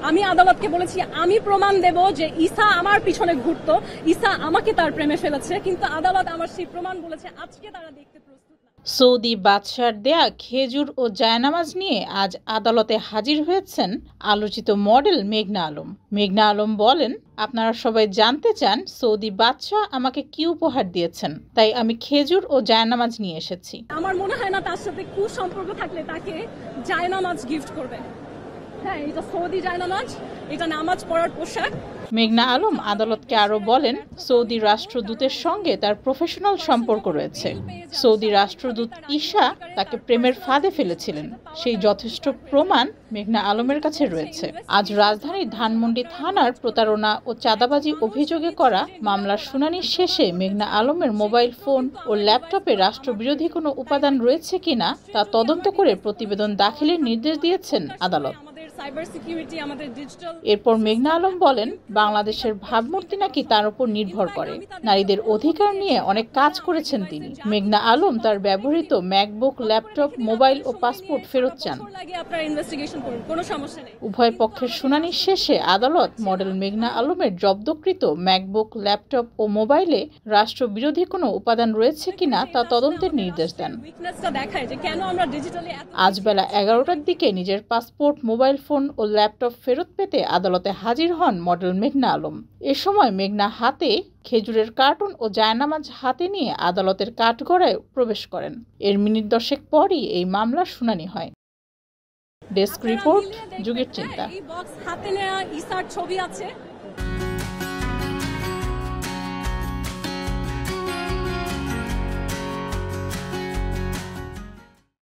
আমি আদালতকে বলেছি আমি প্রমাণ দেব যে ঈসা আমার পিছনে ঘুরতো, ঈসা আমাকে তার প্রেমে ফেলেছে, কিন্তু আদালত আমার সেই প্রমাণ বলেছে আজকে তারা দেখতে প্রস্তুত না। সৌদি বাদশার দেয়া খেজুর ও জায়নামাজ নিয়ে আজ আদালতে হাজির হয়েছেন আলোচিত মডেল মেঘনা আলম। মেঘনা আলম বলেন, আপনারা সবাই জানতে চান সৌদি বাদশা আমাকে কি উপহার দিয়েছেন, তাই আমি খেজুর ও জায়নামাজ নিয়ে এসেছি। আমার মনে হয় না তার সাথে কুসম্পর্ক থাকলে তাকে জায়নামাজ গিফট করবে। হ্যাঁ, এটা সৌদি জায়নামাজ, এটা নামাজ পড়ার পোশাক। মেঘনা আলম আদালতকে আরও বলেন, সৌদি রাষ্ট্রদূতের সঙ্গে তার প্রফেশনাল সম্পর্ক রয়েছে। সৌদি রাষ্ট্রদূত ঈশা তাকে প্রেমের ফাঁদে ফেলেছিলেন, সেই যথেষ্ট প্রমাণ মেঘনা আলমের কাছে রয়েছে। আজ রাজধানীর ধানমন্ডি থানার প্রতারণা ও চাঁদাবাজি অভিযোগে করা মামলার শুনানি শেষে মেঘনা আলমের মোবাইল ফোন ও ল্যাপটপে রাষ্ট্রবিরোধী কোনো উপাদান রয়েছে কিনা তা তদন্ত করে প্রতিবেদন দাখিলের নির্দেশ দিয়েছেন আদালত। এরপর মেঘনা আলম বলেন, বাংলাদেশের ভাবমূর্তি নাকি তার উপর নির্ভর করে। নারীদের অধিকার নিয়ে অনেক কাজ করেছেন তিনি। মেঘনা আলম তার ব্যবহৃত ম্যাকবুক, ল্যাপটপ, মোবাইল ও পাসপোর্ট ফেরত চান। উভয় পক্ষের শুনানি শেষে আদালত মডেল মেঘনা আলমের জব্দকৃত ম্যাকবুক, ল্যাপটপ ও মোবাইলে রাষ্ট্রবিরোধী কোনো উপাদান রয়েছে কিনা তা তদন্তের নির্দেশ দেন। আজ বেলা 11টার দিকে নিজের পাসপোর্ট, মোবাইল ফোন ও ল্যাপটপ ফেরত পেতে আদালতে হাজির হন মডেল মেঘনা আলম। এ সময় মেঘনা হাতে খেজুরের কার্টুন ও জায়নামাজ হাতে নিয়ে আদালতের কাঠগড়ায় প্রবেশ করেন। এর মিনিট 10 পরই এই মামলার শুনানি হয়। ডেস্ক রিপোর্ট, যুগের চিন্তা। এই বক্স হাতে নেওয়া ঈসার ছবি আছে।